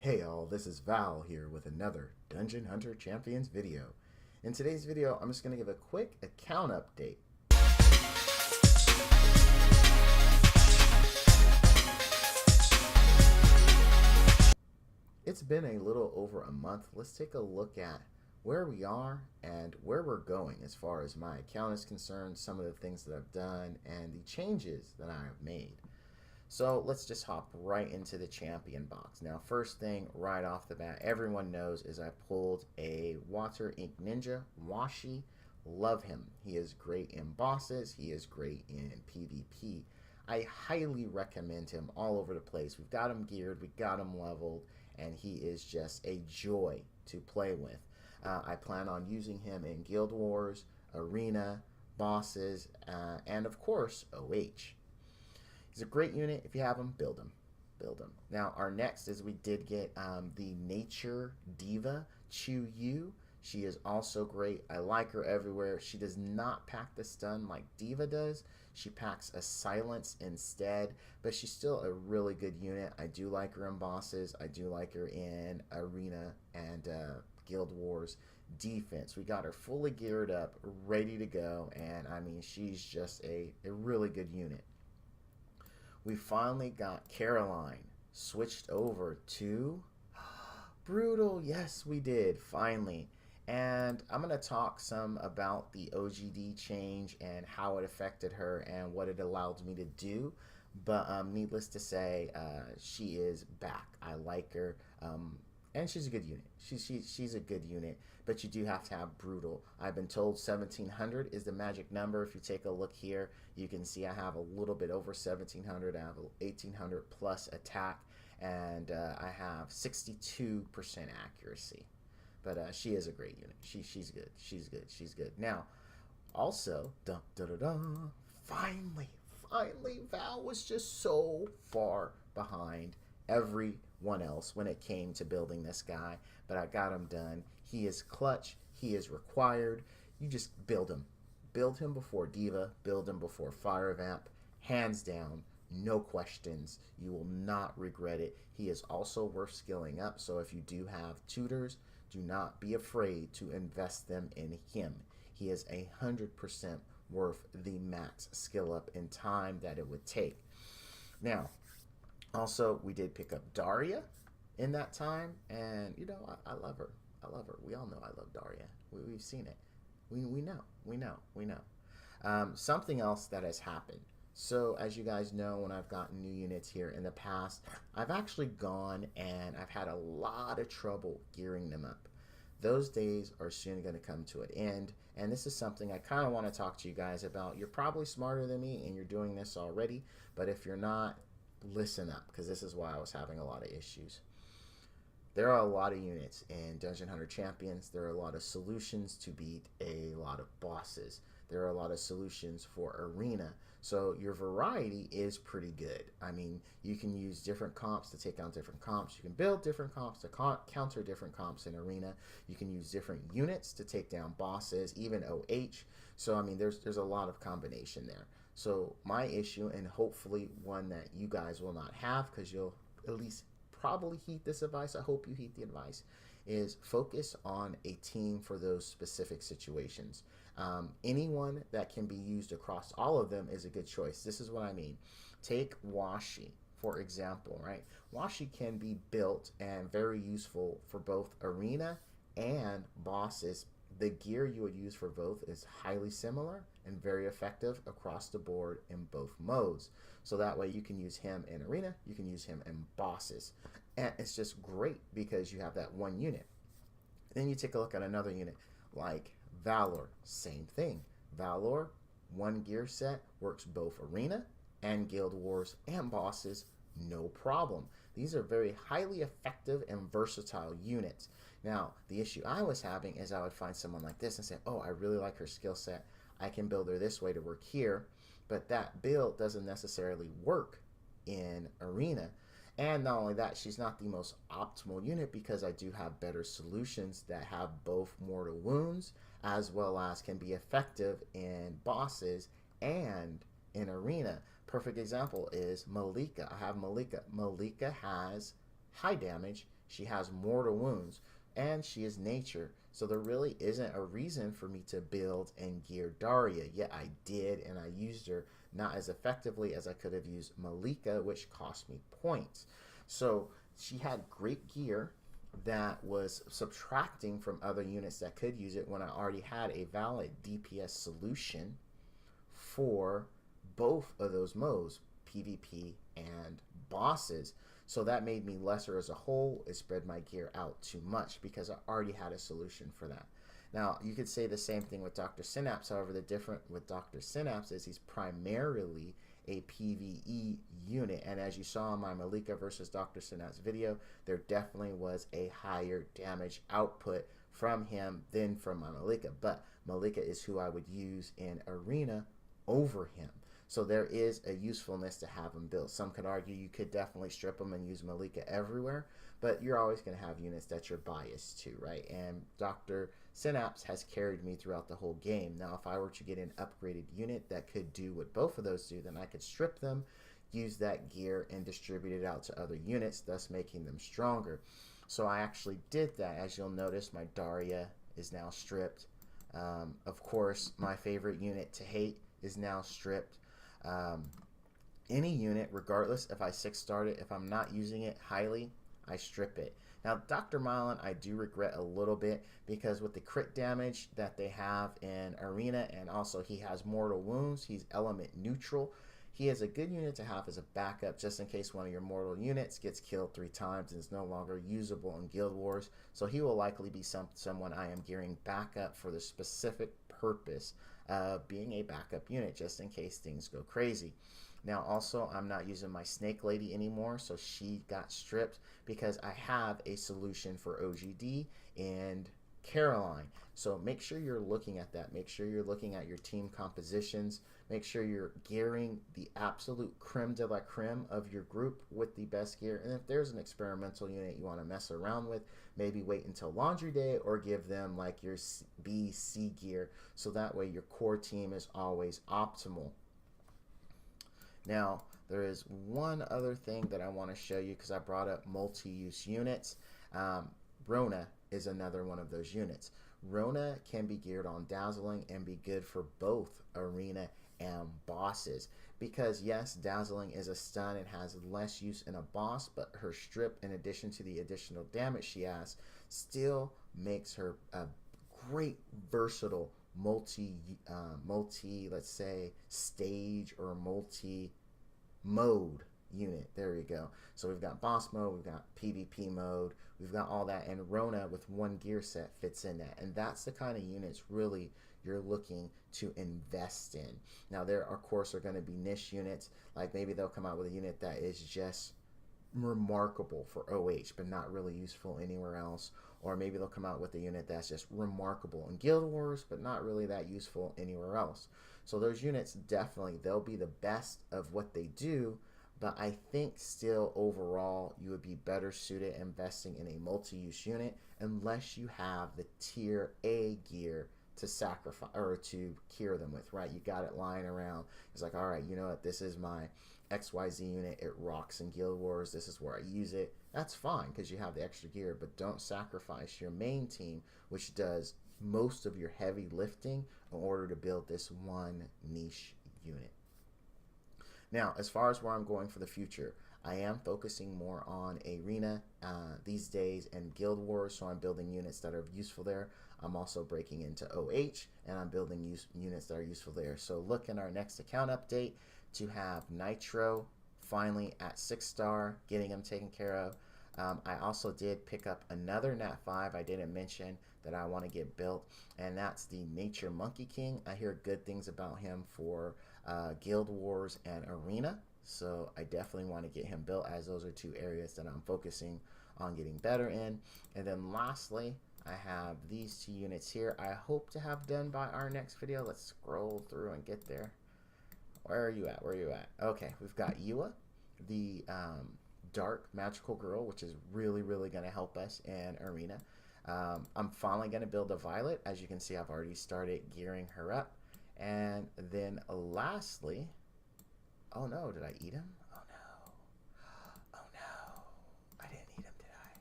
Hey all, this is Val here with another Dungeon Hunter Champions video. In today's video, I'm just going to give a quick account update. It's been a little over a month. Let's take a look at where we are and where we're going as far as my account is concerned, some of the things that I've done, and the changes that I have made. So let's just hop right into the champion box. Now, first thing right off the bat, everyone knows is I pulled a Water Ink Ninja, Washy. Love him. He is great in bosses. He is great in PvP. I highly recommend him all over the place. We've got him geared, we got him leveled, and he is just a joy to play with. I plan on using him in Guild Wars, Arena, bosses, and of course, OH. He's a great unit. If you have him, build him. Build him. Now, our next is we did get the Nature Diva, Chu Yu. She is also great. I like her everywhere. She does not pack the stun like Diva does. She packs a silence instead, but she's still a really good unit. I do like her in bosses. I do like her in Arena and Guild Wars defense. We got her fully geared up, ready to go, and I mean, she's just a really good unit. We finally got Caroline switched over to Brutal. Yes, we did, finally. And I'm going to talk some about the OGD change and how it affected her and what it allowed me to do. But needless to say, she is back. I like her. And she's a good unit. She's a good unit, but you do have to have Brutal. I've been told 1700 is the magic number. If you take a look here, you can see I have a little bit over 1700. I have 1800 plus attack, and I have 62% accuracy. But she is a great unit. She's good. She's good. She's good. Now, also, finally, Val was just so far behind everyone else when it came to building this guy, but I got him done. He is clutch. He is required. You just build him. Build him before Diva. Build him before Fire Vamp. Hands down, no questions. You will not regret it. He is also worth skilling up, so if you do have tutors, do not be afraid to invest them in him. He is 100% worth the max skill up in time that it would take. Now, also, we did pick up Daria in that time, and you know, I love her. I love her. We all know I love Daria. We've seen it. We know. Something else that has happened. So, as you guys know, when I've gotten new units here in the past, I've actually gone and I've had a lot of trouble gearing them up. Those days are soon going to come to an end, and this is something I kind of want to talk to you guys about. You're probably smarter than me, and you're doing this already, but if you're not, listen up, because this is why I was having a lot of issues. There are a lot of units in Dungeon Hunter Champions. There are a lot of solutions to beat a lot of bosses. There are a lot of solutions for Arena. So your variety is pretty good. I mean, you can use different comps to take out different comps. You can build different comps to counter different comps in Arena. You can use different units to take down bosses, even OH. So, I mean, there's a lot of combination there. So my issue, and hopefully one that you guys will not have, because you'll at least probably heed this advice, I hope you heed the advice, is focus on a team for those specific situations. Anyone that can be used across all of them is a good choice. This is what I mean. Take Washy, for example, right? Washy can be built and very useful for both Arena and bosses. The gear you would use for both is highly similar and very effective across the board in both modes. So that way you can use him in Arena, you can use him in bosses. And it's just great because you have that one unit. Then you take a look at another unit like Valor, same thing. Valor, one gear set, works both Arena and Guild Wars and bosses, no problem. These are very highly effective and versatile units. Now, the issue I was having is I would find someone like this and say, oh, I really like her skill set. I can build her this way to work here, but that build doesn't necessarily work in Arena. And not only that, she's not the most optimal unit because I do have better solutions that have both mortal wounds as well as can be effective in bosses and in Arena. Perfect example is Mallika. I have Mallika. Mallika has high damage She has mortal wounds, and she is nature. So there really isn't a reason for me to build and gear Daria. Yet I did, and I used her not as effectively as I could have used Mallika, which cost me points. So she had great gear that was subtracting from other units that could use it when I already had a valid DPS solution for both of those modes, PvP and bosses. So that made me lesser as a whole. It spread my gear out too much because I already had a solution for that. Now, you could say the same thing with Dr. Synapse. However, the difference with Dr. Synapse is he's primarily a PvE unit. And as you saw in my Mallika versus Dr. Synapse video, there definitely was a higher damage output from him than from my Mallika. But Mallika is who I would use in Arena over him. So there is a usefulness to have him built. Some could argue you could definitely strip him and use Mallika everywhere, but you're always going to have units that you're biased to, right? And Dr. Synapse has carried me throughout the whole game. Now, if I were to get an upgraded unit that could do what both of those do, then I could strip them, use that gear, and distribute it out to other units, thus making them stronger. So I actually did that. As you'll notice, my Daria is now stripped. Of course, my favorite unit to hate is now stripped. Any unit, regardless if I 6-starred it, if I'm not using it highly, I strip it. Now, Dr. Mullen, I do regret a little bit because with the crit damage that they have in Arena, and also he has mortal wounds, he's element neutral. He is a good unit to have as a backup just in case one of your mortal units gets killed 3 times and is no longer usable in Guild Wars. So he will likely be someone I am gearing back up for the specific purpose of being a backup unit just in case things go crazy. Now also, I'm not using my Snake Lady anymore, so she got stripped because I have a solution for OGD and Caroline. So make sure you're looking at that. Make sure you're looking at your team compositions. Make sure you're gearing the absolute creme de la creme of your group with the best gear. And if there's an experimental unit you want to mess around with, maybe wait until laundry day or give them like your B, C gear. So that way your core team is always optimal. Now, there is one other thing that I want to show you because I brought up multi-use units. Rona is another one of those units. Rona can be geared on Dazzling and be good for both Arena and bosses. Because yes, Dazzling is a stun and has less use in a boss, but her strip, in addition to the additional damage she has, still makes her a great versatile let's say stage or multi-mode unit. There we go. So we've got boss mode, we've got PvP mode, we've got all that, and Rona with one gear set fits in that. And that's the kind of units really you're looking to invest in. Now there of course are going to be niche units, like maybe they'll come out with a unit that is just remarkable for OH but not really useful anywhere else, or maybe they'll come out with a unit that's just remarkable in Guild Wars but not really that useful anywhere else. So those units, definitely they'll be the best of what they do, but I think still overall you would be better suited investing in a multi-use unit unless you have the tier A gear to sacrifice or to cure them with, right? You got it lying around. It's like, all right, you know what, this is my XYZ unit, it rocks in Guild Wars, this is where I use it. That's fine because you have the extra gear, but don't sacrifice your main team, which does most of your heavy lifting, in order to build this one niche unit. Now, as far as where I'm going for the future, I am focusing more on Arena these days and Guild Wars, so I'm building units that are useful there. I'm also breaking into OH, and I'm building units that are useful there. So look in our next account update to have Nitro finally at 6-star, getting him taken care of. I also did pick up another Nat 5 I didn't mention that I want to get built, and that's the Nature Monkey King. I hear good things about him for Guild Wars and Arena, so I definitely want to get him built, as those are 2 areas that I'm focusing on getting better in. And then lastly, I have these 2 units here I hope to have done by our next video. Let's scroll through and get there. Where are you at? Where are you at? Okay, we've got Yua, the dark magical girl, which is really going to help us in Arena. I'm finally going to build a Violet. As you can see, I've already started gearing her up. And then lastly, oh no, did I eat him? Oh no. Oh no. I didn't eat him, did I?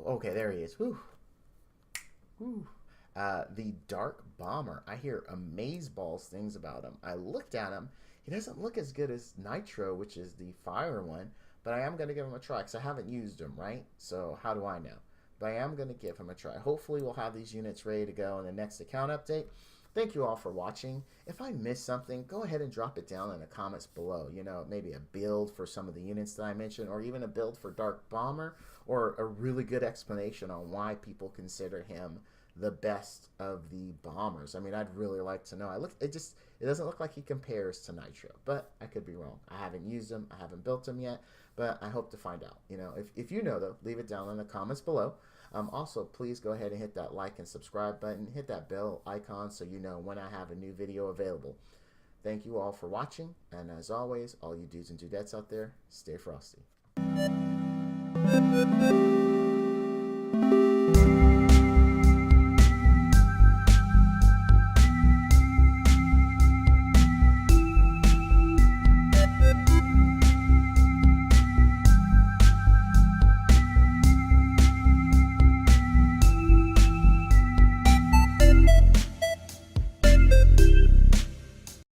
okay, there he is. Whew. Whew. The Dark Bomber. I hear amazeballs things about him. I looked at him. He doesn't look as good as Nitro, which is the fire one, but I am going to give him a try because I haven't used him, right? So how do I know? But I am going to give him a try. Hopefully we'll have these units ready to go in the next account update. Thank you all for watching. If I missed something, go ahead and drop it down in the comments below. You know, maybe a build for some of the units that I mentioned, or even a build for Dark Bomber, or a really good explanation on why people consider him the best of the bombers. I mean, I'd really like to know. It doesn't look like he compares to Nitro, but I could be wrong. I haven't used him, I haven't built him yet, but I hope to find out. You know, if you know though, leave it down in the comments below. Also, please go ahead and hit that like and subscribe button, hit that bell icon so you know when I have a new video available. Thank you all for watching, and as always, all you dudes and dudettes out there, stay frosty.